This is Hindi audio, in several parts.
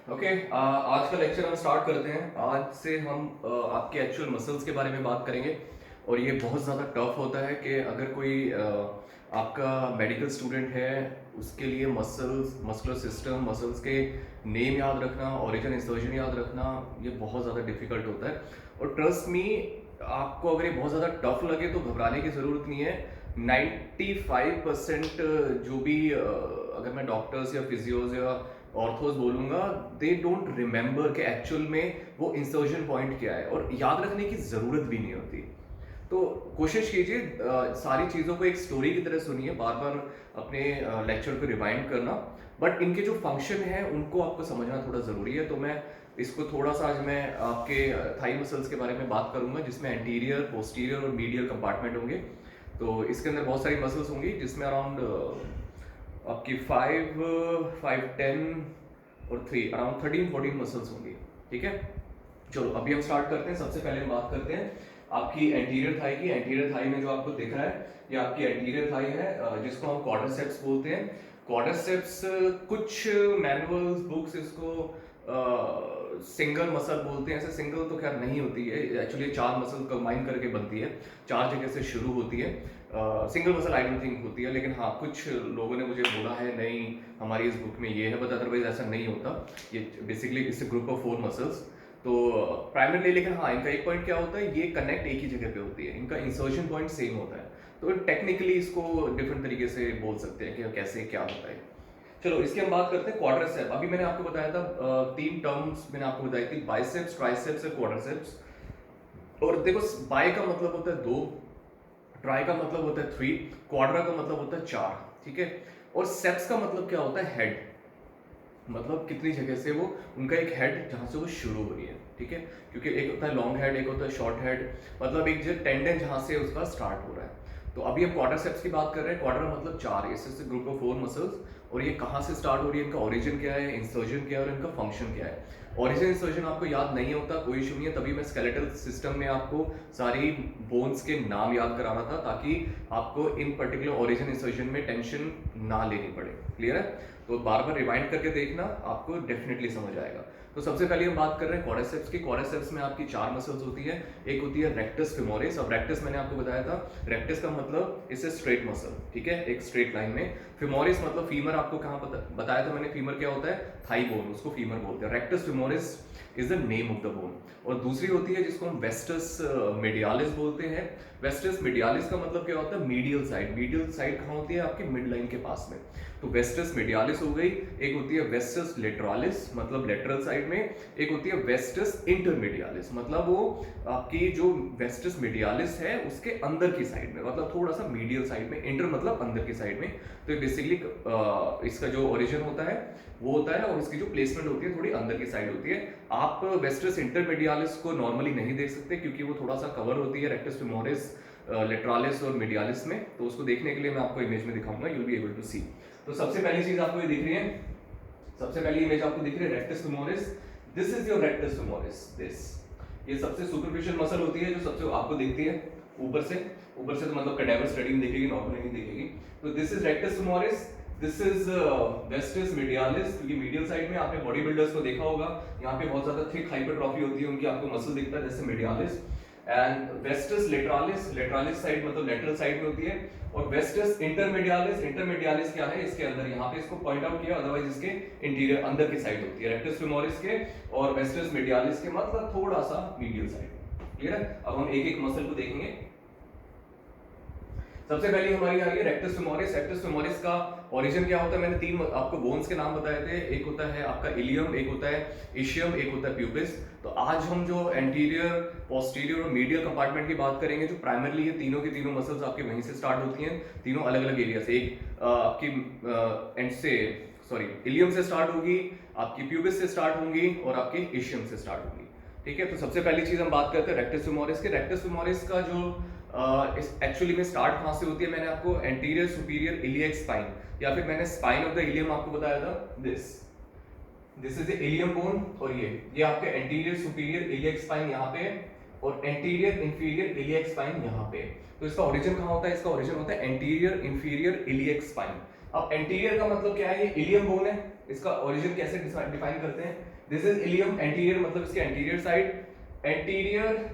ओके। आज का लेक्चर हम स्टार्ट करते हैं। आज से हम आपके एक्चुअल मसल्स के बारे में बात करेंगे। और ये बहुत ज़्यादा टफ होता है कि अगर कोई आपका मेडिकल स्टूडेंट है, उसके लिए मसल्स, मस्कुलर सिस्टम, मसल्स के नेम याद रखना, ओरिजिन इंसर्जन याद रखना, ये बहुत ज़्यादा डिफिकल्ट होता है। और ट्रस्ट मी, आपको अगर ये बहुत ज़्यादा टफ लगे तो घबराने की ज़रूरत नहीं है। 95% जो भी अगर मैं डॉक्टर्स या फिजियोज या ऑर्थोस बोलूंगा, दे डोंट रिमेंबर कि एक्चुअल में वो इंसर्जन पॉइंट क्या है, और याद रखने की ज़रूरत भी नहीं होती। तो कोशिश कीजिए सारी चीज़ों को एक स्टोरी की तरह सुनिए, बार बार अपने लेक्चर को रिवाइंड करना, बट इनके जो फंक्शन है उनको आपको समझना थोड़ा ज़रूरी है। तो मैं इसको थोड़ा सा, आज मैं आपके थाई मसल्स के बारे में बात करूंगा, जिसमें एंटीरियर, पोस्टीरियर और मीडियल कंपार्टमेंट होंगे। तो इसके अंदर बहुत सारी मसल्स होंगी, जिसमें अराउंड आपकी 5, 10 और 3, अराउंड 13-14 मसल्स होंगी। ठीक है, चलो अभी हम स्टार्ट करते हैं। सबसे पहले हम बात करते हैं आपकी एंटीरियर थाई की। एंटीरियर थाई में जो आपको दिख रहा है, ये आपकी एंटीरियर थाई है, जिसको हम क्वाड्रिसेप्स बोलते हैं। क्वाड्रिसेप्स, कुछ मैनुअल्स, बुक्स इसको सिंगल मसल बोलते हैं। ऐसे सिंगल तो खैर नहीं होती है, एक्चुअली 4 मसल कंबाइन करके बनती है, 4 जगह से शुरू होती है। Single muscle I don't think होती है, लेकिन हाँ, कुछ लोगों ने मुझे बोला है नहीं हमारी इस बुक में ये है, बट अदरवाइज ऐसा नहीं होता। ये basically its group of 4 muscles. तो प्राइमरली, लेकिन हाँ, इनका एक पॉइंट क्या होता है, ये कनेक्ट एक ही जगह पे होती है, इनका इंसर्शन पॉइंट सेम होता है। तो टेक्निकली इसको डिफरेंट तरीके से बोल सकते हैं कि कैसे क्या होता है। चलो इसकी हम बात करते हैं। क्वाड्रिसेप, अभी मैंने आपको बताया था 3 टर्म्स मैंने आपको बताई थी, बाइसेप्स, ट्राइसेप्स और क्वाड्रिसेप्स। और देखो, बाय का मतलब होता है 2, ट्राई का मतलब होता है 3, क्वाड्रा का मतलब होता है 4। ठीक है, और सेप्स का मतलब क्या होता है, हेड, मतलब कितनी जगह से वो, उनका एक हेड जहां से वो शुरू हो रही है। ठीक है, क्योंकि एक होता है लॉन्ग हेड, एक होता है शॉर्ट हेड, मतलब एक जो टेंडन जहां से उसका स्टार्ट हो रहा है। तो अभी हम क्वाड्रिसेप्स की बात कर रहे हैं। क्वाड्रा मतलब 4, इससे ग्रुप ऑफ 4 मसल्स। और ये कहाँ से स्टार्ट हो रही है, इनका ओरिजिन क्या है, इंसर्जन क्या है, और इनका फंक्शन क्या है। ओरिजिन इंसर्जन आपको याद नहीं होता, कोई इशू नहीं है, तभी मैं स्केलेटल सिस्टम में आपको सारी बोन्स के नाम याद करा रहा था, ताकि आपको इन पर्टिकुलर ओरिजिन इंसर्जन में टेंशन ना लेनी पड़े। क्लियर है? तो बार बार रिवाइंड करके देखना, आपको डेफिनेटली समझ आएगा। तो सबसे पहले हम बात कर रहे हैं क्वाड्रिसेप्स की। क्वाड्रिसेप्स में आपकी 4 मसल्स होती है। एक होती है रेक्टस फेमोरिस। अब रेक्टस मैंने आपको बताया था, रेक्टस का मतलब इससे स्ट्रेट मसल, ठीक है, एक स्ट्रेट लाइन में। फेमोरिस मतलब फीमर, आपको कहाँ बताया था मैंने, फीमर क्या होता है, थाई बोन, उसको फीमर बोलते हैं। Rectus femoris is the name of the bone. और दूसरी होती है जिसको हम वेस्टस मीडियालिस बोलते हैं। वेस्टस मीडियालिस का मतलब क्या होता है, मीडियल साइड। मीडियल साइड कहाँ होती है, आपकी मिड लाइन के पास में। तो वेस्टस मीडियालिस हो गई। एक होती है वेस्टस लेटरालिस, मतलब लेटरल साइड में। एक होती है वेस्टस इंटरमीडियालिस, मतलब वो आपकी जो वेस्टस मीडियालिस है उसके अंदर की साइड में, मतलब थोड़ा सा मीडियल साइड में। इंटर मतलब अंदर की साइड में। तो बेसिकली इसका जो ओरिजिन होता है वो होता है, और इसकी जो प्लेसमेंट होती है थोड़ी अंदर की साइड होती है। आप वेस्टस इंटरमीडियालिस को नॉर्मली नहीं देख सकते, क्योंकि वो थोड़ा सा कवर होती है रेक्टस फेमोरिस, लेटरालिस और मीडियालिस में। तो उसको देखने के लिए मैं आपको इमेज में दिखाऊंगा, you will be able to see. तो सबसे पहली चीज आपको ये दिख रही है, सबसे पहली इमेज आपको दिख रही है rectus femoris. This is your rectus femoris. This, ये सबसे सुपरफिशियल मसल होती है, जो सबसे आपको दिखती है ऊपर से। ऊपर से तो मतलब कैडेवर स्टडी में दिखेगी, नॉर्मली नहीं दिखेगी। तो this is rectus femoris, this is vastus medialis. क्योंकि मीडियल साइड में आपने बॉडी बिल्डर्स को देखा होगा, यहाँ पे बहुत ज्यादा थिक हाइपरट्रॉफी होती है उनकी, आपको मसल दिखता है जैसे मीडियालिस। एंड वेस्टस लेटरालिस, लेटरालिस साइड मतलब लेटरल साइड में होती है। और वेस्टस इंटरमीडियालिस, इंटरमीडियालिस क्या है, इसके अंदर, यहाँ पे इसको पॉइंट आउट किया, अदरवाइज इसके इंटीरियर अंदर की साइड होती है, रेक्टस फेमोरिस के और वेस्टस मीडियालिस के, मतलब थोड़ा सा मीडियल साइड। क्लियर है? अब हम एक एक मसल को देखेंगे। सबसे पहले हमारी आ रही है रेक्टस फेमोरिस। रेक्टस फेमोरिस का ओरिजिन क्या होता है, मैंने 3 आपको बोन्स के नाम बताए थे। एक होता है आपका इलियम, एक होता है इशियम, एक होता है प्यूबिस। तो आज हम जो एंटीरियर, पोस्टीरियर और मीडियल कंपार्टमेंट की बात करेंगे, जो प्राइमरली ये तीनों की तीनों मसल्स आपके वहीं से स्टार्ट होती हैं, तीनों अलग अलग एरिया से। एक आपकी एंड से, सॉरी, इलियम से स्टार्ट होगी, आपकी प्यूबिस से स्टार्ट होंगी, और आपके इशियम से स्टार्ट होगी। ठीक है, तो सबसे पहली चीज हम बात करते हैं रेक्टस फेमोरिस के। रेक्टस फेमोरिस का जो इस एक्चुअली में स्टार्ट कहां से होती है, मैंने आपको एंटीरियर सुपीरियर इलियक स्पाइन, या फिर मैंने स्पाइन ऑफ द इलियम आपको बताया था। This is the ilium bone, और ये आपके एंटीरियर सुपीरियर इलियक स्पाइन यहाँ पे, और एंटीरियर इंफीरियर इलियक स्पाइन यहाँ पे। तो इसका ओरिजिन कहाँ होता है, इसका ओरिजिन होता है एंटीरियर इंफीरियर इलियक स्पाइन। अब एंटीरियर का मतलब क्या है, ये इलियम बोन है, इसका ओरिजिन कैसे डिफाइन करते हैं? दिस इज इलियम, एंटीरियर मतलब इसके एंटीरियर साइड, एंटीरियर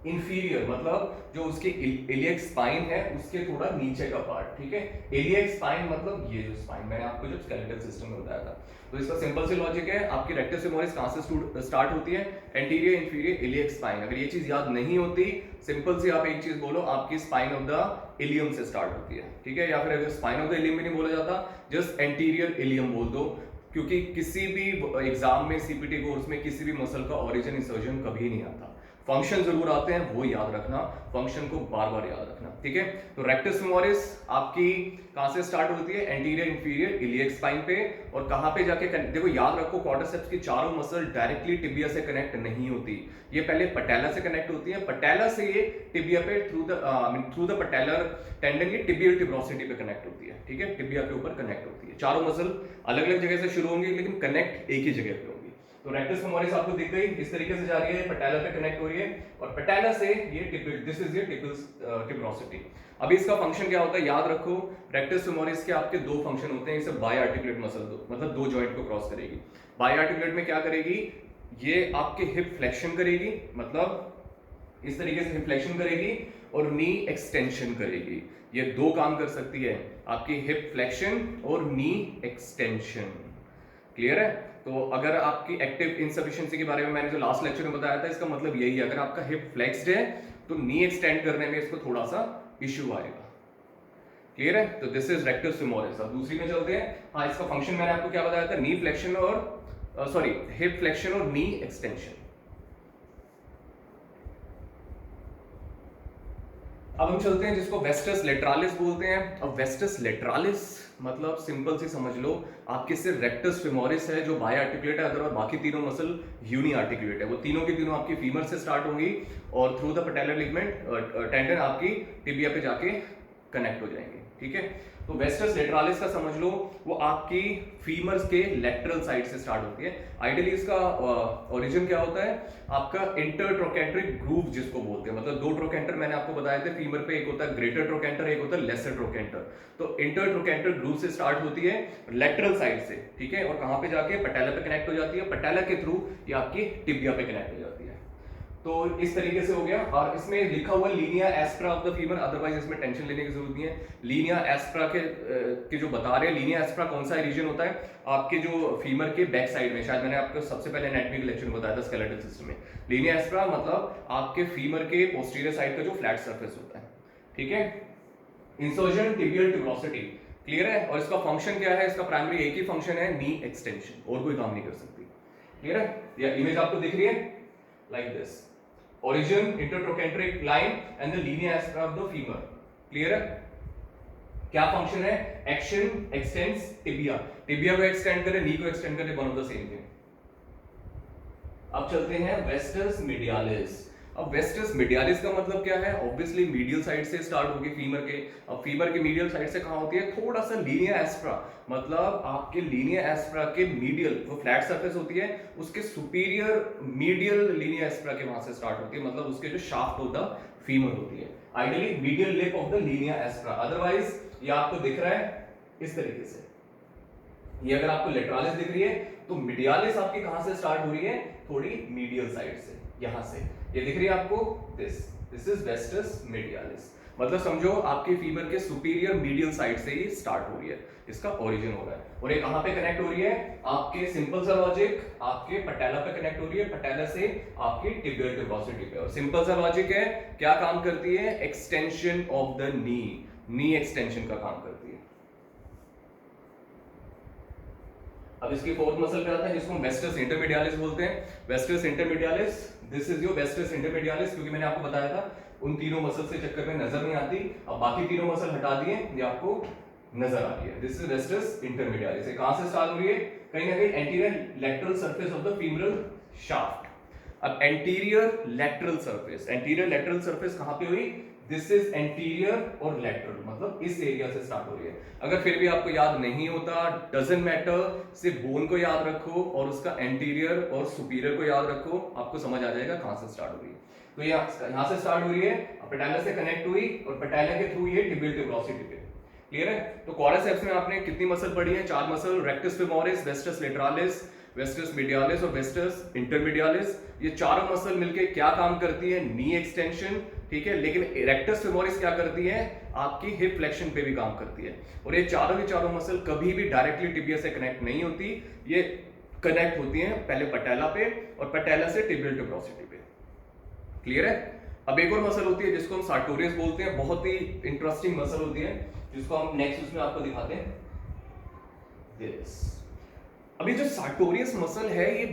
इंफीरियर मतलब जो उसके इलियक स्पाइन है उसके थोड़ा नीचे का पार्ट, ठीक है। इलियक स्पाइन मतलब ये जो स्पाइन मैंने आपको जब स्केलेटल सिस्टम में बताया था। तो इसका सिंपल सी लॉजिक है, आपकी रेक्टस फेमोरिस कहां से स्टार्ट होती है? Anterior inferior iliac spine. अगर ये चीज याद नहीं होती, सिंपल सी आप एक चीज बोलो, आपकी स्पाइन ऑफ द इलियम से स्टार्ट होती है, ठीक है। या फिर अगर स्पाइन ऑफ द इलियम भी नहीं बोला जाता, जस्ट एंटीरियर इलियम बोल दो, क्योंकि किसी भी एग्जाम में सीपीटी कोर्स में किसी भी मसल का ओरिजिन इंसर्जन कभी नहीं आता। फंक्शन जरूर आते हैं, वो याद रखना, फंक्शन को बार बार याद रखना, ठीक है। तो रेक्टस फेमोरिस आपकी कहां से स्टार्ट होती है? एंटीरियर इंफीरियर इलियक स्पाइन पे। और कहां पे जाके देखो, याद रखो, क्वाड्रिसेप्स की चारों मसल डायरेक्टली टिबिया से कनेक्ट नहीं होती, ये पहले पटेला से कनेक्ट होती है, पटेला से ये टिबिया पे थ्रू द पटेलर टेंडन ये टिबियल टिब्रोसिटी पे कनेक्ट होती है, ठीक है। टिबिया के ऊपर कनेक्ट होती है, चारों मसल अलग अलग जगह से शुरू होंगी लेकिन कनेक्ट एक ही जगह पे होंगी। तो रेक्टस फेमोरिस आपको दिख गई, इस तरीके से जा रही है, पटेला पे कनेक्ट हो रही है और पटेला से ये टिबियल, दिस इज ये टिब्रोसिटी। अभी इसका फंक्शन क्या होता है याद रखो, रेक्टस फेमोरिस के आपके दो फंक्शन होते हैं, इसे बाय आर्टिकुलेट मसल मतलब दो जॉइंट को क्रॉस करेगी। बाय आर्टिकुलेट में क्या करेगी? ये आपके हिप फ्लेक्शन करेगी, मतलब इस तरीके से हिप फ्लेक्शन करेगी और नी एक्सटेंशन करेगी। ये दो काम कर सकती है, आपकी हिप फ्लेक्शन और नी एक्सटेंशन। क्लियर है? तो अगर आपकी एक्टिव इनसफिशिएंसी के बारे में मैंने जो लास्ट लेक्चर में बताया था, इसका मतलब यही है, अगर आपका हिप फ्लेक्स्ड है तो नी एक्सटेंड करने में इसको थोड़ा सा इश्यू आएगा। क्लियर है? तो दिस इज रेक्टस फेमोरिस। अब दूसरी में चलते हैं। हाँ, इसका फंक्शन मैंने आपको क्या बताया था? नी फ्लेक्शन और हिप फ्लेक्शन और नी एक्सटेंशन। अब हम चलते हैं जिसको वेस्टस लेटरालिस बोलते हैं। अब वेस्टस लेटरालिस मतलब सिंपल सी समझ लो, आपके सिर्फ रेक्टस फेमोरिस है जो बाय आर्टिकुलेट है, अगर और बाकी तीनों मसल यूनी आर्टिकुलेट है। वो तीनों की तीनों आपकी फीमर से स्टार्ट होंगी और थ्रू द पैटेलर लिगामेंट टेंडन आपकी टिबिया पे जाके कनेक्ट हो जाएंगे, ठीक है। तो वेस्टस लेटरालिस का समझ लो, वो आपकी फीमर्स के लेटरल साइड से स्टार्ट होती है। आइडियली इसका ओरिजिन क्या होता है? आपका इंटरट्रोकेंट्रिक ग्रूव जिसको बोलते हैं, मतलब दो ट्रोकेंटर मैंने आपको बताए थे फीमर पे, एक होता है ग्रेटर ट्रोकेंटर, एक होता है लेसर ट्रोकेंटर। तो इंटरट्रोकेंटर ग्रूव से स्टार्ट होती है लेटरल साइड से, ठीक है, और कहां पे जाके पटेला पे कनेक्ट हो जाती है, पटेला के थ्रू ये आपकी टिबिया पे कनेक्ट हो जाती है। तो इस तरीके से हो गया। और इसमें लिखा हुआ linea aspera of the femur, otherwise इसमें टेंशन लेने की जरूरत नहीं है। लीनिया एस्प्रा के जो बता रहे हैं, लीनिया एस्प्रा कौन सा रीजन होता है? आपके जो फीमर के बैक साइड में, शायद मैंने आपको सबसे पहले एनाटॉमी के लेक्चर में बताया था स्केलेटल सिस्टम में। लीनिया एस्प्रा मतलब आपके फीमर के पोस्टीरियर साइड का जो फ्लैट सरफेस होता है, ठीक है। इंसर्जन टिबियल टिब्रोसिटी, क्लियर है। और इसका फंक्शन क्या है? इसका प्राइमरी एक ही फंक्शन है, नी एक्सटेंशन, और कोई काम नहीं कर सकती। क्लियर है? या इमेज आपको दिख रही है like this, origin intertrochanteric line and the linea aspera of the femur। Clear है? क्या फंक्शन है? एक्शन एक्सटेंड्स टिबिया, टिबिया को एक्सटेंड करे, नी को एक्सटेंड करे, one of the same thing. अब चलते हैं वेस्टस मीडियालिस। अब वेस्टस मीडियालिस का मतलब क्या है? ऑब्वियसली मीडियल साइड से स्टार्ट होगी फीमर के। अब फीमर के मीडियल साइड से कहां होती है? थोड़ा सा लीनिया एस्प्रा, मतलब आपके लीनिया एस्प्रा के मीडियल, वो फ्लैट सरफेस होती है, उसके सुपीरियर मीडियल लीनिया एस्प्रा के वहां से स्टार्ट होती है, मतलब उसके जो शाफ्ट ऑफ द फीमर होती है, ideally medial lip of the linea aspera. Otherwise ये आपको दिख रहा है इस तरीके से, ये अगर आपको लेटरालिस दिख रही है तो मीडियालिस आपकी कहां से स्टार्ट हो रही है? थोड़ी मीडियल साइड से, यहां से। ये दिख रही है आपको, दिस इज वेस्टस मीडियालिस, मतलब समझो आपके फीमर के सुपीरियर मीडियल साइड से ही स्टार्ट हो रही है, इसका ओरिजिन हो रहा है। और ये कहां पे कनेक्ट हो रही है? आपके सिंपल सा लॉजिक, आपके पटेला पे कनेक्ट हो रही है, पटेला से आपकी टिबियल टिब्रोसिटी पे। और सिंपल सा लॉजिक है, क्या काम करती है? Extension of the knee extension का काम करती है। अब इसकी फोर्थ मसल पे आता है जिसको हम वेस्टस इंटरमीडियालिस बोलते हैं। Vastus intermedialis, this is your vastus intermedialis, क्योंकि मैंने आपको बताया था उन तीनों मसल से चक्कर में नजर नहीं आती, अब बाकी तीनों मसल हटा दिए, ये आपको नजर आ रही है। This is vastus intermedialis. कहां से स्टार्ट हो रही है? कहीं ना कहीं anterior lateral surface of the femoral shaft. अब एंटीरियर लैटरल सरफेस कहां पे हुई? दिस इज एंटीरियर और लैटरल, मतलब इस एरिया से स्टार्ट हो रही है। अगर फिर भी आपको याद नहीं होता, डजंट मैटर, सिर्फ बोन को याद रखो और उसका एंटीरियर और सुपीरियर को याद रखो, आपको समझ आ जाएगा कहां से स्टार्ट हो रही है। तो ये यहां से स्टार्ट हो रही है, पटेला से कनेक्ट हुई और पटेला के थ्रू ये टिबियल टिब्रोसिटी पे। क्लियर है? तो क्वाड्रिसेप्स में आपने कितनी मसल पढ़ी है? 4 muscle, rectus femoris, vastus lateralis, vastus medialis और वेस्टस इंटरमीडियालिस। ये चारों मसल मिलके क्या काम करती है? नी एक्सटेंशन, ठीक है। लेकिन रेक्टस फेमोरिस क्या करती है? आपकी हिप फ्लेक्शन पे भी काम करती है। और ये चारों की चारों मसल कभी भी डायरेक्टली टिबिया से कनेक्ट नहीं होती, ये कनेक्ट होती हैं पहले पटेला पे और पटेला से टिबियल टुब्रोसिटी पे। क्लियर है? अब एक और मसल होती है जिसको हम सार्टोरियस बोलते हैं, बहुत ही इंटरेस्टिंग मसल होती है जिसको हम नेक्स्ट उसमें आपको दिखाते हैं। This. अभी जो सार्टोरियस मसल है ये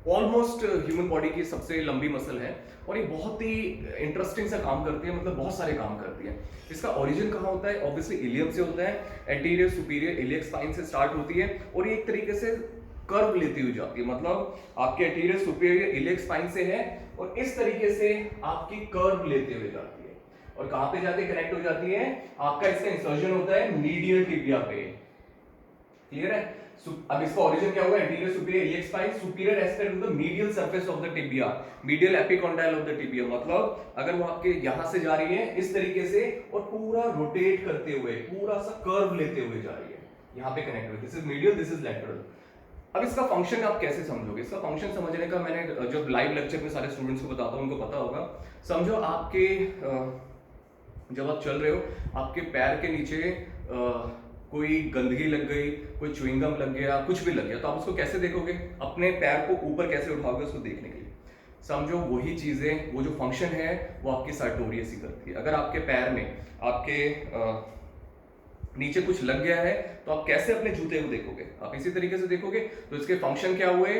ऑलमोस्ट ह्यूमन बॉडी की सबसे लंबी मसल है और ये बहुत ही इंटरेस्टिंग सा काम करती है, मतलब बहुत सारे काम करती है। इसका ओरिजिन कहाँ होता है? ऑब्वियसली इलियम से होता है, एंटीरियर सुपीरियर इलियक स्पाइन से स्टार्ट होती है और ये एक तरीके से कर्व लेती हुई जाती है, मतलब आपके एंटीरियर सुपीरियर इलियक स्पाइन से है और इस तरीके से आपकी कर्व लेते हुए जाती है और कहां पे जाके कनेक्ट हो जाती है? आपका इसका इंसर्जन होता है मीडियल टिबिया पे। क्लियर है? अब इसका ओरिजिन क्या होगा? Anterior superior iliac spine, superior aspect of the medial surface of the tibia, medial epicondyle of the tibia, मतलब अगर वो आपके यहां से जा रही है इस तरीके से और पूरा रोटेट करते हुए पूरा सा कर्व लेते हुए जा रही है, यहां पे कनेक्ट हुई। This is medial, this is lateral. अब इसका फंक्शन आप कैसे समझोगे? इसका फंक्शन समझने का मैंने जब लाइव लेक्चर में सारे स्टूडेंट्स को बताता हूं उनको पता होगा। समझो आपके जब आप चल रहे हो, आपके पैर के नीचे कोई गंदगी लग गई, कोई च्युइंगम लग गया, कुछ भी लग गया, तो आप उसको कैसे देखोगे? अपने पैर को ऊपर कैसे उठाओगे उसको देखने के लिए? समझो वही चीजें, वो जो फंक्शन है वो आपकी सार्टोरियस ही करती है। अगर आपके पैर में आपके नीचे कुछ लग गया है तो आप कैसे अपने जूते को देखोगे? आप इसी तरीके से देखोगे। तो इसके फंक्शन क्या हुए?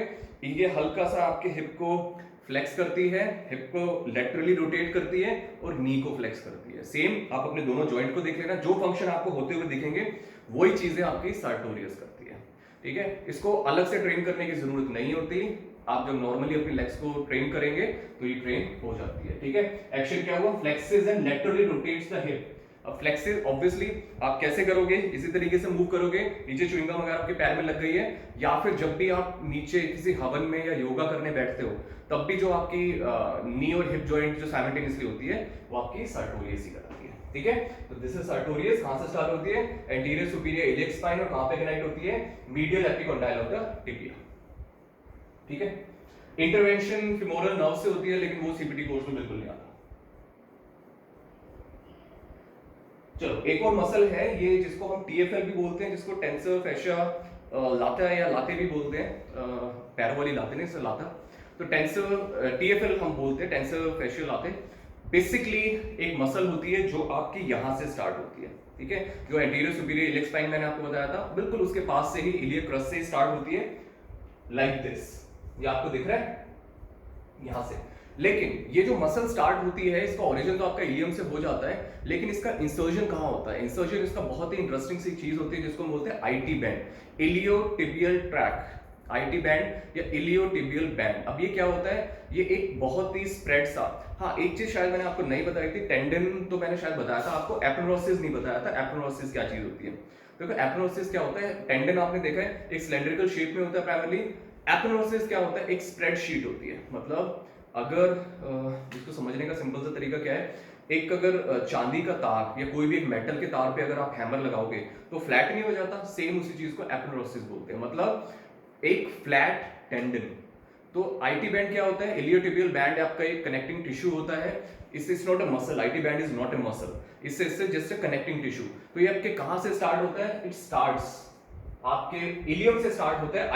ये हल्का सा आपके हिप को फ्लेक्स करती है, हिप को लेटरली रोटेट करती है और नी को फ्लेक्स करती है। सेम आप अपने दोनों जॉइंट को देख लेना, जो फंक्शन आपको होते हुए दिखेंगे वही चीजें आपकी सार्टोरियस करती है, ठीक है। इसको अलग से ट्रेन करने की जरूरत नहीं होती, आप जब नॉर्मली अपनी लेग्स को ट्रेन करेंगे तो ये ट्रेन हो जाती है, ठीक है। एक्शन क्या हुआ? Flexes and laterally rotates the hip. अब फ्लेक्सिस ऑब्वियसली आप कैसे करोगे? इसी तरीके से मूव करोगे। नीचे च्युइंगम अगर आपके पैर में लग गई है या फिर जब भी आप नीचे किसी हवन में या योगा करने बैठते हो तब भी जो आपकी नी और हिप जॉइंट जो साइमल्टेनियसली होती है वो आपकी सार्टोरियस ही कराती है, ठीक है। तो दिस इज सार्टोरियस। कहां से स्टार्ट होती है? एंटीरियर सुपीरियर इलियक स्पाइन और कहां पे कनेक्ट होती है? Medial epicondyle of the tibia, ठीक है। इंटरवेंशन फिमोरल नर्व से होती है लेकिन वो सीपीटी कोर्स में बिल्कुल नहीं आता। चलो एक और मसल है ये जिसको हम टीएफएल भी बोलते हैं, जिसको टेंसर फैशिया लाता या लाते भी बोलते हैं, पैरों वाली लाते नहीं, लाता। तो टेंसर टीएफएल हम बोलते हैं, टेंसर फैशिया लाते। बेसिकली एक मसल होती है जो आपकी यहां से स्टार्ट होती है, ठीक है। जो एंटीरियर सुपीरियर इलियक स्पाइन मैंने आपको बताया था, बिल्कुल उसके पास से ही इलियक क्रस्ट से स्टार्ट होती है, लाइक दिस। ये आपको दिख रहा है यहां से। लेकिन ये जो मसल स्टार्ट होती है इसका ओरिजिन तो आपका इलियम से हो जाता है, लेकिन इसका इंसर्जन कहां होता है? इंसर्जन इसका बहुत ही इंटरेस्टिंग सी चीज होती है जिसको हम बोलते हैं IT band, iliotibial track, IT band या इलियोटिबियल बैंड। अब ये क्या होता है? ये एक बहुत ही स्प्रेड सा, हाँ एक चीज शायद मैंने आपको नहीं बताई थी, टेंडन तो मैंने शायद बताया था आपको, एपोनेउरोसिस नहीं बताया था। एपोनेउरोसिस क्या चीज होती है? देखो एपोनेउरोसिस क्या होता है, टेंडन आपने देखा है एक सिलेंड्रिकल शेप में होता है प्राइमरली। एपोनेउरोसिस क्या होता है? एक स्प्रेड शीट होती है। मतलब अगर इसको समझने का सिंपल सा तरीका क्या है, एक अगर चांदी का तार या कोई भी एक मेटल के तार पे अगर आप हैमर लगाओगे तो फ्लैट नहीं हो जाता, सेम उसी चीज को एपोनेउरोसिस बोलते हैं, मतलब एक फ्लैट टेंडन। तो आईटी बैंड क्या होता है? इलियोटिबियल बैंड आपका एक कनेक्टिंग टिश्यू होता है, इससे it's not a muscle, IT band is not a muscle, इससे जस्ट अ कनेक्टिंग टिश्यू। तो ये आपके कहां से स्टार्ट होता है? इट स्टार्ट्स आपके इलियम से स्टार्ट होता है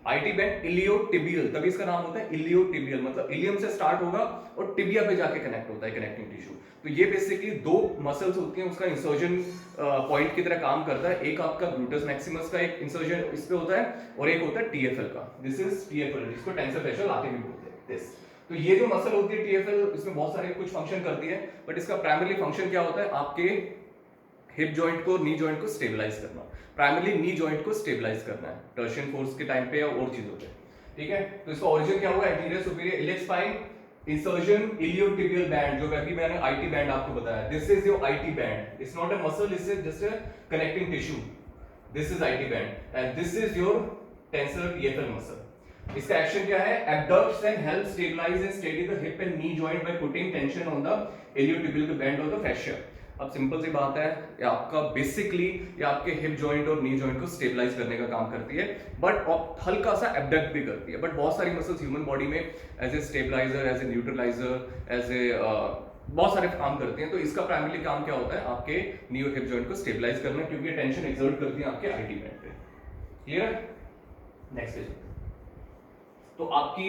आईटी बैंड इलियोटिबियल, तभी इसका नाम होता है इलियोटिबियल, मतलब इलियम से स्टार्ट होगा और टिबिया पे जाके कनेक्ट होता है, कनेक्टिंग टिश्यू। तो ये बेसिकली दो मसल्स होती हैं, उसका इंसर्जन पॉइंट की तरह काम करता है। एक आपका ग्लूटस मैक्सिमस का एक इंसर्जन इस पे होता है और एक होता है टीएफएल का। दिस इज टीएफएल, जिसको टेंसर फैशिया लाते भी बोलते हैं। दिस तो ये जो मसल होती है टीएफएल, इसमें बहुत सारे कुछ फंक्शन करती है, बट इसका प्राइमरी फंक्शन क्या होता है? आपके हिप जॉइंट को, नी जॉइंट को स्टेबलाइज करना, प्राइमरली नी जॉइंट को स्टेबलाइज करना है टर्शियन फोर्स के टाइम पे या और चीजों पे, ठीक है। तो इसका ओरिजिन क्या होगा? Anterior superior iliac spine, insertion iliotibial band, जो अभी मैंने आईटी बैंड आपको बताया। This is your IT band, it's not a muscle, this is just a connecting tissue. This is IT band and this is your tensor TFL muscle. इसका एक्शन क्या है? Abducts and help stabilise and steady the hip and knee joint by putting tension on the iliotibial band of the fascia. अब सिंपल सी बात है, ये आपका बेसिकली ये आपके हिप जॉइंट और नी जॉइंट को स्टेबलाइज करने का काम करती है, बट हल्का सा एबडक्ट भी करती है। बट बहुत सारी मसल्स ह्यूमन बॉडी में as a stabiliser, as a neutraliser, as a बहुत सारे काम करते हैं। तो इसका प्राइमरी काम क्या होता है, आपके नी और हिप जॉइंट को स्टेबलाइज करना, क्योंकि टेंशन एक्सर्ट करती है आपके आईटी बैंड पे। क्लियर है? Next page. तो आपकी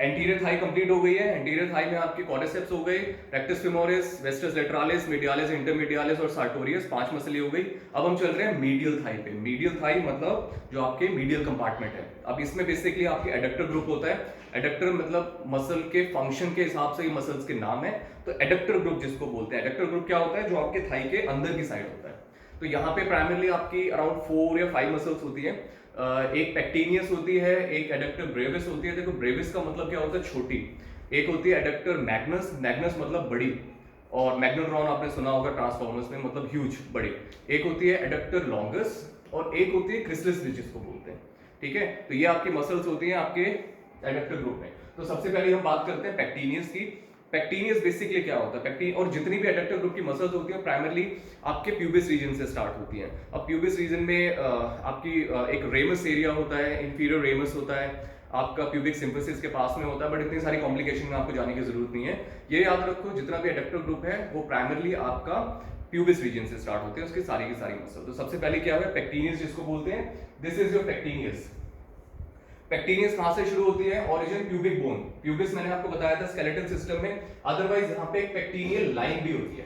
एंटीरियर थाई कंप्लीट हो गई है। एंटीरियर थाई में आपके क्वाड्रिसेप्स हो गए, रेक्टस फेमोरिस, वेस्टस लेटरालिस, मीडियालिस, इंटरमीडियालिस और सार्टोरियस, 5 मसल हो गई। अब हम चल रहे हैं मीडियल थाई पे। मीडियल थाई मतलब जो आपके मीडियल कंपार्टमेंट है। अब इसमें बेसिकली आपके एडक्टर ग्रुप होता है। एडक्टर मतलब मसल के फंक्शन के हिसाब से ही मसल्स के नाम है, तो एडक्टर ग्रुप जिसको बोलते हैं। एडक्टर ग्रुप क्या होता है, जो आपके थाई के अंदर की साइड होता है। तो यहाँ पे प्राइमरली आपकी अराउंड 4 या 5 मसल्स होती है। एक पेक्टिनियस होती है, एक एडक्टर ब्रेविस होती है। देखो ब्रेविस का मतलब क्या होता है, छोटी। एक होती है एडक्टर मैग्नस, मैग्नस मतलब बड़ी, और मैग्नेट्रॉन आपने सुना होगा ट्रांसफॉर्मर्स में, मतलब ह्यूज, बड़ी। एक होती है एडक्टर लॉन्गस और एक होती है क्रिसलिस जिसको बोलते हैं। ठीक है, तो ये आपकी मसल्स होती हैं आपके एडक्टर ग्रुप में। तो सबसे पहले हम बात करते हैं पेक्टिनियस की। पेक्टिनियस बेसिकली क्या होता है, पेक्टिन और जितनी भी एडक्टर ग्रुप की मसल्स होती हैं प्राइमरली आपके प्यूबिस रीजन से स्टार्ट होती हैं। अब प्यूबिस रीजन में आपकी एक रेमस एरिया होता है, इंफीरियर रेमस होता है, आपका प्यूबिक सिम्फिसिस के पास में होता है, बट इतनी सारी कॉम्प्लिकेशन में आपको जाने की जरूरत नहीं है। ये याद रखो, जितना भी एडक्टर ग्रुप है वो प्राइमरली आपका प्यूबिस रीजन से स्टार्ट होते हैं, उसकी सारी की सारी मसल। तो सबसे पहले क्या है, पेक्टिनियस जिसको बोलते हैं, दिस इज योर पेक्टिनियस। पेक्टिनियस कहां से शुरू होती है, ओरिजिन प्यूबिक बोन। प्यूबिस मैंने आपको बताया था स्केलेटल सिस्टम में, अदरवाइज यहां पे एक पेक्टिनियल लाइन भी होती है।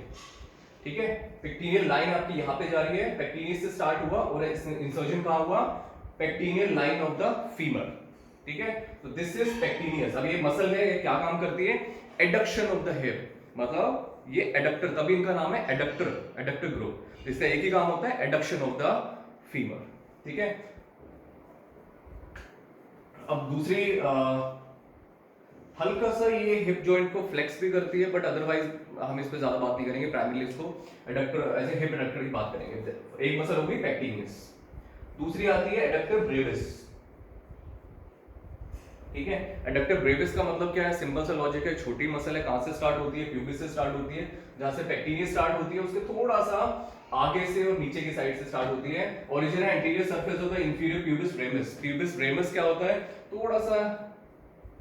ठीक है, पेक्टिनियल लाइन आपकी यहां पे जा रही है, पेक्टिनियस से स्टार्ट हुआ और इंसर्जन कहां हुआ, पेक्टिनियल लाइन ऑफ द फीमर। ठीक है, तो दिस इज पेक्टिनियस। अब ये मसल है, ये क्या काम करती है, एडक्शन ऑफ द हिप, मतलब ये एडक्टर, तभी इनका नाम है एडक्टर, एडक्टर ग्रुप। इसका एक ही काम होता है, एडक्शन ऑफ द फीमर। ठीक है, अब दूसरी हल्का सा ये हिप जॉइंट को फ्लेक्स भी करती है, बट अदरवाइज हम इस पे ज्यादा बात नहीं करेंगे, प्राइमरली इसको adductor as a hip adductor की बात करेंगे। एक मसल होगी पेक्टिनियस, दूसरी आती है एडक्टर ब्रेविस। ठीक है, एडक्टर ब्रेविस का मतलब क्या है, सिंपल सा लॉजिक है, छोटी मसल है, कहां से स्टार्ट होती है, प्यूबिस से स्टार्ट होती है। जहां से पेक्टिनियस स्टार्ट होती है उसके थोड़ा सा आगे से और नीचे की साइड से स्टार्ट होती है। ओरिजिन है एंटीरियर सरफेस होता है inferior pubis ramus. Pubis ramus क्या होता है, थोड़ा सा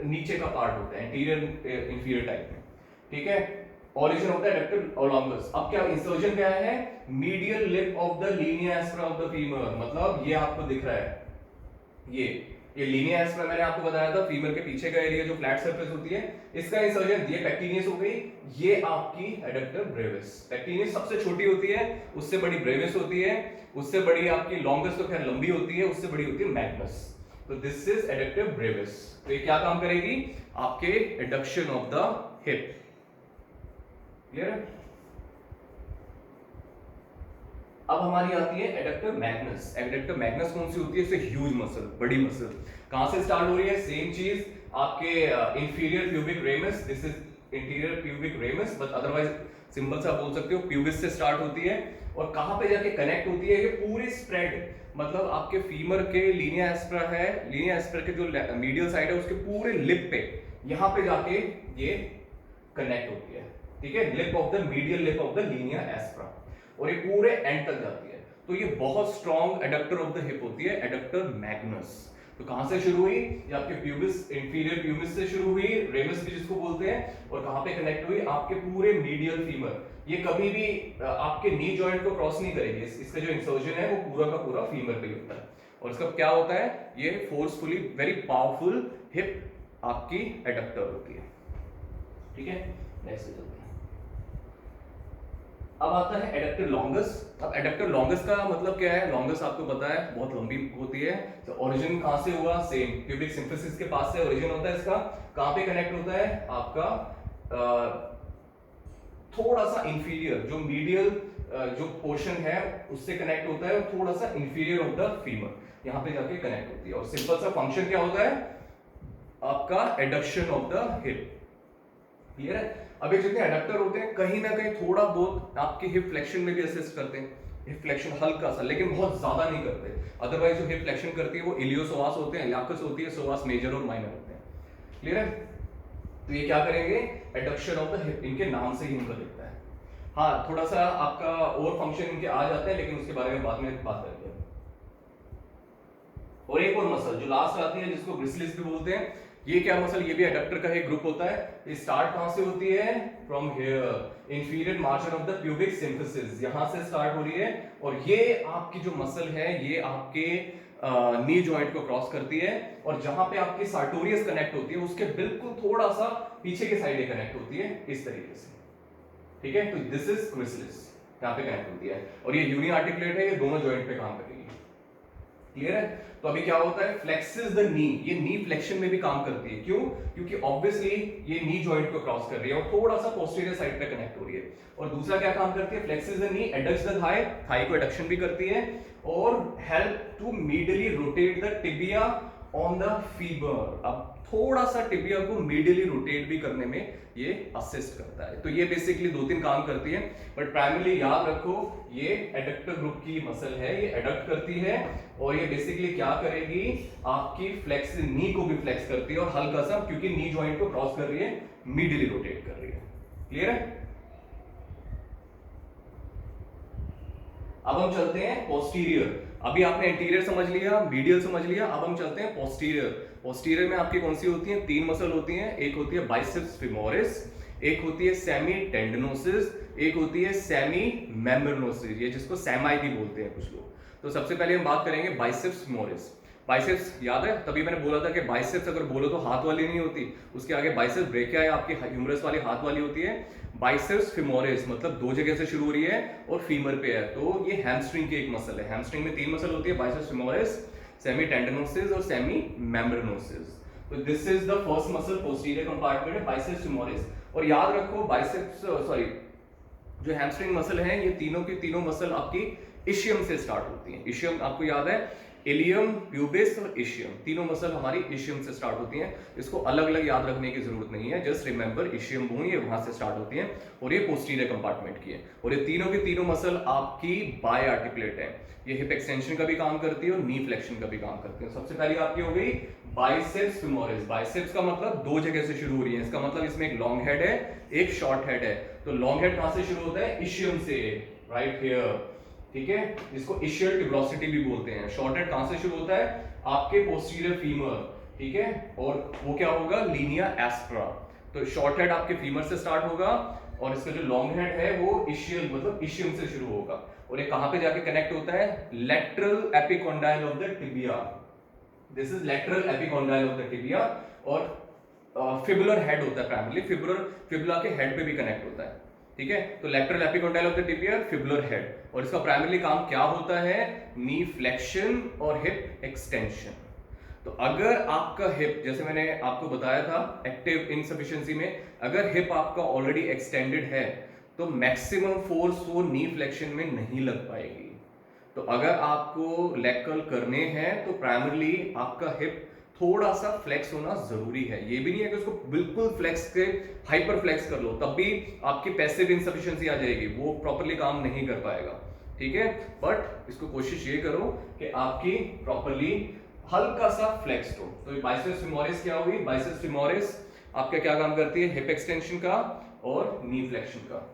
नीचे का पार्ट होता है, एंटीरियर इंफीरियर टाइप में। ठीक है, ओरिजिन होता है एडक्टर लॉन्गस। अब क्या इंसर्जन क्या है, medial lip of the linea aspera of the femur, मतलब ये आपको दिख रहा है, ये लीनिया एस्परा मैंने आपको बताया था, फीमर के पीछे का एरिया जो फ्लैट सरफेस होती है, इसका इंसर्जन, ये पेक्टिनियस हो गई, ये आपकी एडक्टर ब्रेविस। पेक्टिनियस सबसे छोटी होती है, उससे बड़ी ब्रेविस होती है, उससे बड़ी आपकी लॉन्गस तो खैर लंबी होती है, उससे बड़ी होती है मैग्नस। तो दिस इज एडक्टर ब्रेविस। तो ये क्या काम करेगी, आपके adduction of the hip. Clear है? अब हमारी आती है एडक्टर मैग्नस। एडक्टर मैग्नस कौन सी होती है, इससे ह्यूज मसल, बड़ी मसल। कहां से स्टार्ट हो रही है, सेम चीज, आपके inferior pubic ramus, this is interior pubic ramus, but otherwise simple सा बोल सकते हो, प्यूबिस से स्टार्ट होती है और कहां पे जाके कनेक्ट होती है, ये पूरी स्प्रेड, मतलब आपके फीमर के लीनिया एस्परा है, लीनिया एस्परा के जो मीडियल साइड है उसके पूरे लिप पे, यहां पे जाके ये कनेक्ट होती है। ठीक है, lip of the medial lip of the linea aspera, और ये पूरे एंड तक जाती है। तो ये बहुत strong adductor of the hip होती है, एडक्टर मैग्नस। तो कहां से शुरू हुई, ये आपके प्यूबिस, इंफीरियर प्यूबिस से शुरू हुई, रेमस भी जिसको बोलते हैं, और कहां पे कनेक्ट हुई, आपके पूरे मीडियल फीमर। ये कभी भी आपके नी जॉइंट को क्रॉस नहीं करेगी, इसका जो इंसर्जन है वो पूरा का पूरा फीमर पे होता है। और इसका क्या होता है, ये फोर्सफुली वेरी पावरफुल हिप आपकी एडक्टर होती है। ठीक है, नेक्स्ट चलते हैं। अब आता है एडक्टर लॉन्गस। अब एडक्टर लॉन्गस का मतलब क्या है, लॉन्गस आपको पता है बहुत लंबी होती है। तो ओरिजिन कहां से हुआ, सेम प्यूबिक सिम्फिसिस के पास से ओरिजिन होता है इसका। कहां पे कनेक्ट होता है, आपका थोड़ा सा इंफीरियर, जो मीडियल जो पोर्शन है उससे कनेक्ट होता है, और थोड़ा सा इंफीरियर ऑफ द फीमर, यहां पे जाके कनेक्ट होती है। और सिंपल सा फंक्शन क्या होता है, आपका adduction of the hip. Clear है? अब ये जितने एडक्टर होते हैं कहीं ना कहीं थोड़ा बहुत आपके हिप फ्लेक्शन में भी असिस्ट करते हैं, हिप फ्लेक्शन हल्का सा, लेकिन बहुत ज्यादा नहीं करते। अदरवाइज जो हिप फ्लेक्शन करती है वो इलियोसोवास होते हैं, इलियाकस होती है, सोवास मेजर और माइनर होते हैं। क्लियर है? तो ये क्या करेंगे, एडक्शन ऑफ द हिप, इनके नाम से ही इनको दिखता है। हाँ, थोड़ा सा आपका और फंक्शन इनके आ जाते हैं, लेकिन उसके बारे में बाद में बात करेंगे। और एक और मसल जो लास्ट आती है जिसको ग्रिसलिस भी बोलते हैं, ये क्या मसल, ये भी एडक्टर का एक ग्रुप होता है। ये स्टार्ट कहां से होती है, from here inferior margin of the pubic symphysis, यहां से स्टार्ट हो रही है। और ये आपकी जो मसल है ये आपके नी जॉइंट को क्रॉस करती है, और जहां पे आपकी सार्टोरियस कनेक्ट होती है उसके बिल्कुल थोड़ा सा पीछे के साइड कनेक्ट होती है इस तरीके से, ठीक है। तो दिस इज ग्रिसलिस, यहां पे कनेक्ट होती है, और ये यूनि आर्टिकुलेट है, ये दोनों जॉइंट पे काम करेगी। क्लियर है। तो अभी क्या होता है, फ्लेक्सेस द नी, ये नी फ्लेक्शन में भी काम करती है। क्यों, क्योंकि ऑब्वियसली ये नी जॉइंट को क्रॉस कर रही है और थोड़ा सा पोस्टीरियर साइड पे कनेक्ट हो रही है। और दूसरा क्या काम करती है, flexes the knee adducts the thigh, thigh को एडक्शन भी करती है, और help to medially rotate the tibia on the femur. अब थोड़ा सा टिबिया को मीडियली रोटेट भी करने में ये असिस्ट करता है। तो ये बेसिकली दो तीन काम करती है, बट प्राइमरली याद रखो ये एडक्टर ग्रुप की मसल है, ये एडक्ट करती है, और ये बेसिकली क्या करेगी, आपकी फ्लेक्स नी को भी फ्लेक्स करती है, और हल्का सा, क्योंकि नी जॉइंट को क्रॉस कर रही है, मीडियली रोटेट कर रही है। क्लियर है। अब हम चलते हैं पोस्टीरियर। अभी आपने एंटीरियर समझ लिया, मीडियल समझ लिया, अब हम चलते हैं पोस्टीरियर। पोस्टीरियर में आपकी कौन सी होती है, तीन मसल होती हैं। एक होती है बाइसेप्स फीमोरिस, एक होती है सेमी टेंडनोसिस, एक होती है सेमी मेम्ब्रेनोसिस, ये जिसको सेमाई भी बोलते हैं कुछ लोग। तो सबसे पहले हम बात करेंगे बाइसेप्स फीमोरिस। बाइसेप्स याद है, तभी मैंने बोला था कि बाइसेप्स अगर बोलो तो हाथ वाली नहीं होती, उसके आगे बाइसेप्स ब्रेकिया है आपकी ह्यूमरस वाली हाथ वाली होती है। बाइसेप्स फीमोरिस मतलब दो जगह से शुरू हो रही है और फीमर पे है, तो ये हैमस्ट्रिंग की एक मसल है। हैमस्ट्रिंग में तीन मसल होती है, बाइसेप्स फीमोरिस, सेमी टेंडनोसिस और सेमी मेम्ब्रेनोसिस। तो this is the first muscle, posterior compartment है बाइसेप्स फीमोरिस। और याद रखो बाइसेप्स सॉरी जो हैमस्ट्रिंग मसल है, ये तीनों की तीनों मसल आपकी इशियम से स्टार्ट होती है। इशियम आपको याद है, इलियम, प्यूबिस और इशियम, तीनों मसल हमारी इशियम से स्टार्ट होती हैं। इसको अलग अलग याद रखने की जरूरत नहीं है, जस्ट रिमेंबर इशियम बोन, ये वहां से स्टार्ट होती हैं, और ये पोस्टीरियर कंपार्टमेंट की है। और ये तीनों की तीनों मसल आपकी बाय आर्टिकुलेट है, ये हिप एक्सटेंशन का भी काम करती है और नी फ्लेक्शन का भी काम करती है। सबसे पहली आपकी हो गई बाइसेप्स फीमोरिस। बाइसेप्स का मतलब दो जगह से शुरू हो रही है, इसका मतलब इसमें एक लॉन्ग हेड है, एक शॉर्ट हेड है। तो लॉन्ग हेड कहां से शुरू होता है, इशियम से, राइट हियर, ठीक है, जिसको इशियल ट्यूबरोसिटी भी बोलते हैं। शॉर्ट हेड कहां से शुरू होता है, आपके पोस्टीरियर फीमर, ठीक है, और वो क्या होगा, लीनिया एस्ट्रा। तो शॉर्ट हेड आपके फीमर से स्टार्ट होगा, और इसका जो लॉन्ग हेड है वो इशियल मतलब इशियम से शुरू होगा, और ये कहां पे जाके कनेक्ट होता है, lateral epicondyle of the tibia. This is lateral epicondyle of the tibia, और फिबुलर हेड होता है प्राइमरली, फिबुला के हेड पे भी कनेक्ट होता है, ठीक है। तो lateral epicondyle of the tibia, fibular head, और इसका प्राइमरली काम क्या होता है, नी फ्लेक्शन और हिप एक्सटेंशन। तो अगर आपका हिप, जैसे मैंने आपको बताया था एक्टिव इनसफिशिएंसी में, अगर हिप आपका ऑलरेडी एक्सटेंडेड है तो मैक्सिमम फोर्स वो नी फ्लेक्शन में नहीं लग पाएगी। तो अगर आपको लेग कर्ल करने हैं तो प्राइमरली आपका हिप थोड़ा सा फ्लेक्स होना जरूरी है। ये भी नहीं है कि उसको बिल्कुल फ्लेक्स के हाइपर फ्लेक्स कर लो, तब भी आपकी पैसिव इनसफिशिएंसी आ जाएगी, वो प्रॉपर्ली काम नहीं कर पाएगा, ठीक है। बट इसको कोशिश ये करो कि आपकी प्रॉपर्ली हल्का सा फ्लेक्स हो। तो बाइसेप्स फीमोरिस क्या होगी, बाइसेप्स फीमोरिस आपका क्या काम करती है, हिप एक्सटेंशन का और नी फ्लेक्शन का।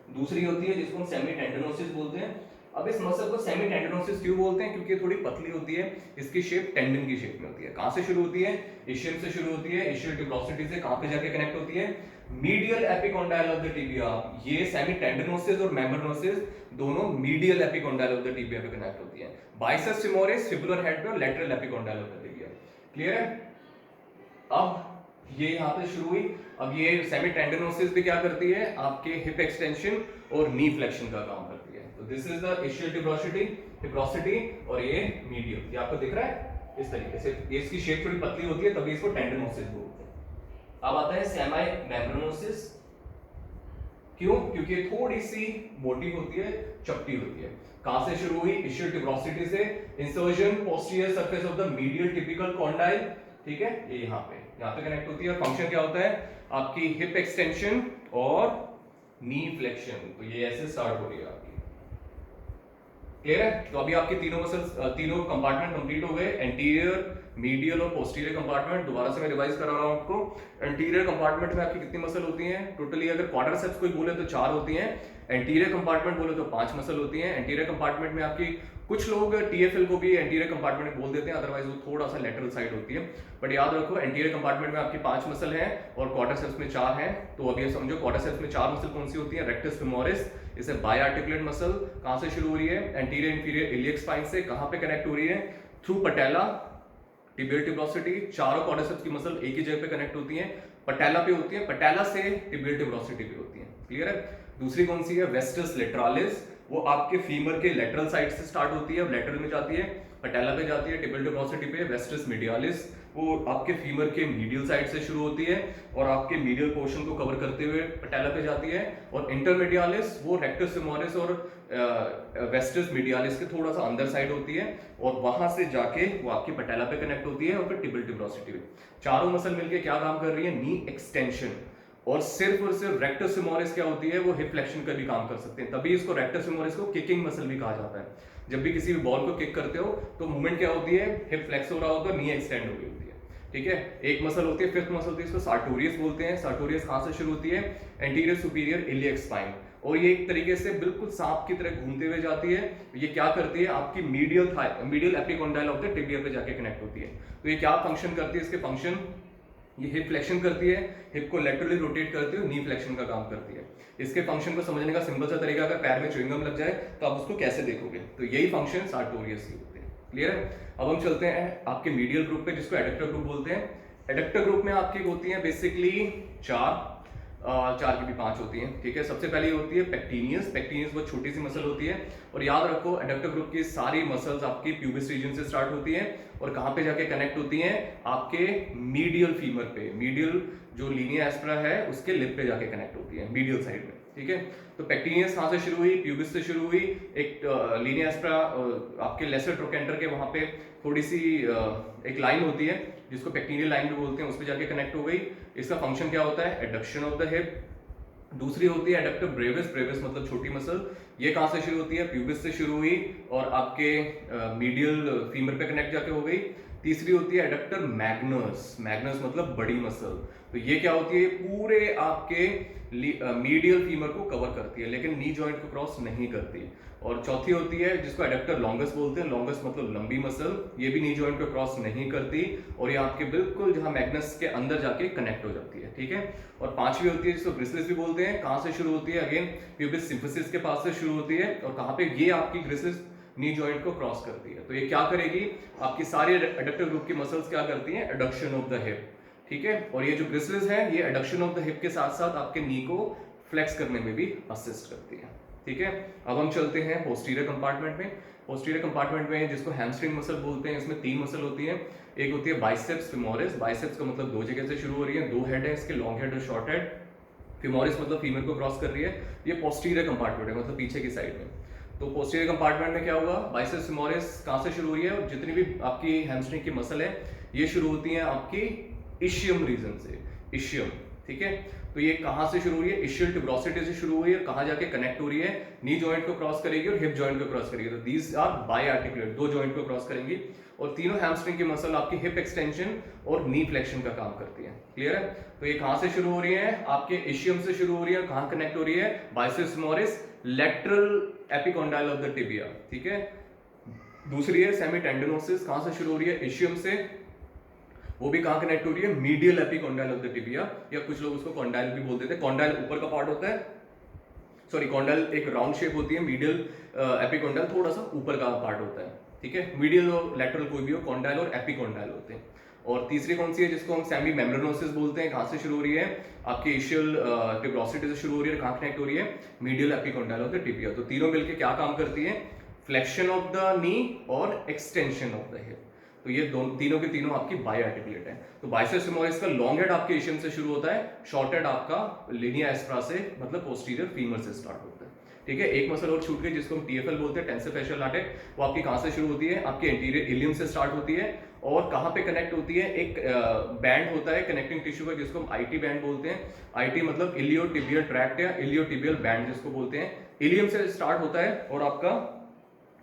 दूसरी होती है जिसको हम सेमी टेंडनोसिस बोलते हैं। अब इस मसल को सेमी टेंडनोसिस क्यों बोलते हैं, क्योंकि थोड़ी पतली होती है, इसकी शेप टेंडन की शेप में होती है। कहां से शुरू होती है, इशियम से शुरू होती है, इशियल ट्यूबरोसिटी से कहां पे जाके कनेक्ट होती है, medial epicondyle of the tibia. ये सेमी टेंडनोसिस और मेम्ब्रेनोसिस दोनों medial epicondyle of the tibia पे कनेक्ट होती है। बाइसेप्स फीमोरिस फिबुलर हेड पे और lateral epicondyle of the tibia. Clear है। अब ये यहां पे शुरू हुई, अब ये सेमी टेंडनोसिस भी क्या करती है, आपके हिप एक्सटेंशन और नी फ्लेक्शन का काम करती है। तो this is the essential tuberosity और ये मीडियल, ये आपको दिख रहा है इस तरीके से, ये इसकी शेप थोड़ी पतली होती है, तभी इसको टेंडनोसिस बोलते हैं। अब आता है सेमी मेम्ब्रेनोसिस। क्यों, क्योंकि थोड़ी सी मोटी होती है, चपटी होती है। कहां से शुरू हुई, इशियल ट्यूबरोसिटी से, insertion posterior surface of the medial typical condyle, ठीक है, ये यहाँ पे कनेक्ट होती है। और फंक्शन क्या होता है, आपकी हिप एक्सटेंशन और नी फ्लेक्शन। तो ये ऐसे स्टार्ट हो रही है आपकी, क्लियर है? तो अभी आपके तीनों मसल्स, तीनों कंपार्टमेंट कंप्लीट हो गए, एंटीरियर, मीडियल और पोस्टीरियर कंपार्टमेंट। दोबारा से मैं रिवाइज करा रहा हूं आपको। एंटीरियर कंपार्टमेंट में आपकी कितनी मसल होती हैं टोटली? अगर क्वाड्रिसेप्स कोई बोले तो 4 होती हैं, एंटीरियर कंपार्टमेंट बोले तो 5 मसल होती हैं। एंटीरियर कंपार्टमेंट में आपकी, कुछ लोग टीएफएल को भी एंटीरियर कंपार्टमेंट बोल देते हैं, अदरवाइज वो थोड़ा सा लेटरल साइड होती है। बट याद रखो एंटीरियर कंपार्टमेंट में आपकी 5 मसल हैं और क्वाड्रिसेप्स में 4 हैं। तो अभी समझो क्वाड्रिसेप्स में 4 मसल कौन सी होती है? रेक्टस फेमोरिस, इसे बाय आर्टिकुलेट मसल, कहां से शुरू हो रही है? एंटीरियर इंफीरियर इलियक स्पाइन से। कहां पे कनेक्ट हो रही है? थ्रू पटेला, टिबियल ट्यूबरोसिटी। चारों क्वाड्रिसेप्स की मसल एक ही जगह पे कनेक्ट होती हैं, पटेला पे होती है, पटेला से टिबियल ट्यूबरोसिटी पे होती है। क्लियर है? दूसरी कौन सी है? वेस्टस लेटरालिस, वो आपके फीमर के लेटरल साइड से स्टार्ट होती है, लेटरल में जाती है, पटेला पे जाती है, टिबियल ट्यूबरोसिटी पे। वेस्टस मीडियालिस, वो आपके फीमर के मीडियल साइड से शुरू होती है और आपके मीडियल पोर्शन को कवर करते हुए पटेला पे जाती है। और इंटरमीडियालिस वो रेक्टस फेमोरिस और वेस्टस मीडियालिस के थोड़ा सा अंदर साइड होती है और वहां से जाके वो आपकी पटेला पे कनेक्ट होती है और फिर टिबियल ट्यूबरोसिटी पे। चारों मसल मिलके क्या काम कर रही है? नी एक्सटेंशन। और सिर्फ रेक्टस फेमोरिस क्या होती है? वो हिप फ्लेक्शन का भी काम कर सकते हैं, तभी इसको रेक्टस फेमोरिस को किकिंग मसल भी कहा जाता है। जब भी किसी भी बॉल को किक करते हो तो मूवमेंट क्या होती है? हिप फ्लेक्स हो रहा होता है, नी एक्सटेंड हो रही होती है। ठीक है? एक मसल होती है, फिफ्थ मसल होती है, इसको सार्टोरियस बोलते हैं। सार्टोरियस कहां से शुरू होती है? एंटीरियर सुपीरियर इलियक स्पाइन, और ये एक तरीके से बिल्कुल सांप की तरह घूमते हुए जाती है। ये क्या करती है? आपकी medial epicondyle of the tibia पे जाके कनेक्ट होती है। तो ये क्या फंक्शन करती है? इसके फंक्शन, ये हिप फ्लेक्शन करती है, हिप को लेटरली रोटेट करती है, नी फ्लेक्शन का काम करती है। इसके फंक्शन को समझने का सिंपल सा तरीका, अगर पैर में च्युइंगम लग जाए तो आप उसको कैसे देखोगे? तो यही फंक्शन सार्टोरियस के होते हैं। क्लियर है? अब हम चलते हैं आपके मीडियल ग्रुप पे, जिसको एडक्टर ग्रुप बोलते हैं। एडक्टर ग्रुप में आपकी होती है बेसिकली चार की भी 5 होती हैं। ठीक है? सबसे पहले होती है पेक्टिनियस। पेक्टिनियस बहुत छोटी सी मसल होती है और याद रखो एडक्टर ग्रुप की सारी मसल्स आपकी प्यूबिस रीजन से स्टार्ट होती हैं और कहां पे जाके कनेक्ट होती हैं? आपके मीडियल फीमर पे, मीडियल जो लीनिया एस्प्रा है उसके लिप पे जाके कनेक्ट होती है, मीडियल साइड में। ठीक है? तो पेक्टिनियस कहां से शुरू हुई? प्यूबिस से शुरू हुई। एक लीनिया एस्प्रा आपके लेसर ट्रोकेंटर के वहां पे थोड़ी सी एक लाइन होती है जिसको पेक्टिनियल लाइन भी बोलते हैं, उस पे जाके कनेक्ट हो गई। इसका फंक्शन क्या होता है? Adduction of the hip. दूसरी होती है एडक्टर ब्रेविस। ब्रेविस मतलब छोटी मसल। ये कहां से शुरू होती है? प्यूबिस से शुरू हुई और आपके मीडियल फीमर पे कनेक्ट जाके हो गई। तीसरी होती है एडक्टर मैग्नस। मैग्नस मतलब बड़ी मसल। तो ये क्या होती है? पूरे आपके मीडियल फीमर को कवर करती है लेकिन नी जॉइंट को क्रॉस नहीं करती। और चौथी होती है जिसको एडक्टर लॉन्गस बोलते हैं। लॉन्गस मतलब लंबी मसल, ये भी नी जॉइंट को क्रॉस नहीं करती और ये आपके बिल्कुल जहां मैग्नस के अंदर जाके कनेक्ट हो जाती है। ठीक है? और पांचवी होती है जिसको ग्रिसलिस भी बोलते हैं। कहां से शुरू होती है? अगेन प्यूबिस सिम्फिसिस के पास से शुरू होती है और कहां पे? ये आपकी ग्रिसलिस नी जॉइंट को क्रॉस करती है। तो ये क्या करेगी? आपकी सारी एडक्टर ग्रुप की मसल्स क्या करती हैं? Adduction of the hip. ठीक है? और ये जो ग्रिसलिस है ये एडक्शन ऑफ द हिप के साथ साथ आपके नी को फ्लेक्स करने में भी असिस्ट करती है। ठीक है? अब हम चलते हैं पोस्टीरियर कंपार्टमेंट में। पोस्टीरियर कंपार्टमेंट में जिसको हैमस्ट्रिंग मसल बोलते हैं, इसमें 3 मसल होती है। एक होती है बाइसेप्स फेमोरिस। बाइसेप्स का मतलब 2 जगह से शुरू हो रही है, 2 हेड है इसके, लॉन्ग हेड और शॉर्ट हेड। फेमोरिस मतलब फीमर को क्रॉस कर रही है। ये पोस्टीरियर कंपार्टमेंट है, मतलब पीछे की साइड में। तो पोस्टीरियर कंपार्टमेंट में क्या होगा? बाइसेप्स फेमोरिस कहां से शुरू हुई है? और जितनी भी आपकी हैमस्ट्रिंग की मसल है ये शुरू होती है आपकी इशियम रीजन से। इशियम। ठीक है? तो ये कहां से शुरू हुई है? इशियल ट्यूबरोसिटी से शुरू हुई है। कहां जाके कनेक्ट हो रही है? नी जॉइंट को क्रॉस करेगी और हिप जॉइंट को क्रॉस करेगी। तो these are biarticulate, 2 joint को क्रॉस करेंगी और तीनों हैमस्ट्रिंग की मसल आपकी हिप एक्सटेंशन और नी फ्लेक्शन का काम करती है। क्लियर है? तो ये कहां से शुरू हो रही है? आपके इशियम से शुरू हो रही है। कहां कनेक्ट हो रही है? Biceps femoris lateral epicondyle of the tibia. ठीक है? दूसरी है सेमी टेंडनोसिस। कहां से शुरू हो रही है? इशियम से। वो भी कहां कनेक्ट हो रही है? Medial epicondyle of the tibia, या कुछ लोग उसको कॉन्डाइल भी बोल देते हैं। कॉन्डाइल ऊपर का पार्ट होता है, सॉरी कॉन्डाइल एक राउंड शेप होती है, मीडियल एपिकोंडाइल थोड़ा सा ऊपर का पार्ट होता है। ठीक है? मीडियल और लेटरल कोई भी हो, कॉन्डाइल और एपिकोंडाइल होते हैं। और तीसरी कौन सी है? जिसको हम सेमी मेम्ब्रेनोसिस बोलते हैं। कहां से शुरू हो रही है? आपके इशियल ट्यूबरोसिटी से शुरू हो रही है। कहां कनेक्ट हो रही है? Medial epicondyle of the tibia. तो तीनों मिलकर क्या काम करती है? फ्लेक्शन ऑफ द नी और एक्सटेंशन ऑफ द हिप। तो ये तीनों के तीनों आपकी बाय आर्टिकुलेट है। तो बाइसेप्स फेमोरिस का लॉन्ग हेड आपके इशियम से शुरू होता है, शॉर्ट हेड आपका लीनिया एस्प्रा से मतलब पोस्टीरियर फीमर से स्टार्ट होता है। ठीक है? एक मसल और छूट गई जिसको हम टीएफएल बोलते हैं, टेंसर फेशियल लाटेक्स। वो आपकी कहां से शुरू होती है? आपके एंटीरियर इलियम से स्टार्ट होती है और कहां पे कनेक्ट होती है? एक बैंड होता है कनेक्टिंग टिश्यू का जिसको हम आईटी बैंड बोलते हैं। आईटी मतलब इलियोटिबियल ट्रैक्ट या इलियोटिबियल बैंड जिसको बोलते हैं। इलियम से स्टार्ट होता है और आपका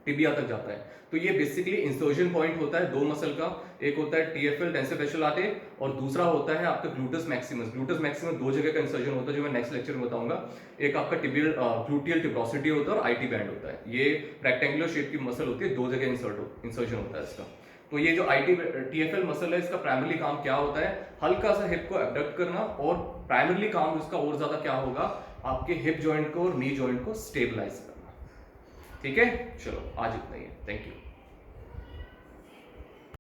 टिबिया तक जाता है। तो ये बेसिकली इंसर्जन पॉइंट होता है दो मसल का, एक होता है टीएफएल टेंसर फेशियल लाटे और दूसरा होता है आपका ग्लूटस मैक्सिमस। ग्लूटस मैक्सिमस दो जगह का इंसर्जन होता है जो मैं नेक्स्ट लेक्चर में बताऊंगा। एक आपका टिबियल ग्लूटियल टिब्रोसिटी होता है और आईटी बैंड होता है। ये रेक्टेंगुलर शेप की मसल होती है, दो जगह इंसर्जन होता है इसका। तो ये जो आईटी टीएफएल मसल है इसका प्राइमरी काम क्या होता है, हल्का सा हिप को एबडक्ट करना, और प्राइमरली काम इसका और ज्यादा क्या होगा, आपके हिप जॉइंट को और नी जॉइंट को स्टेबलाइज करना। ठीक है, चलो आज इतना ही है, थैंक यू।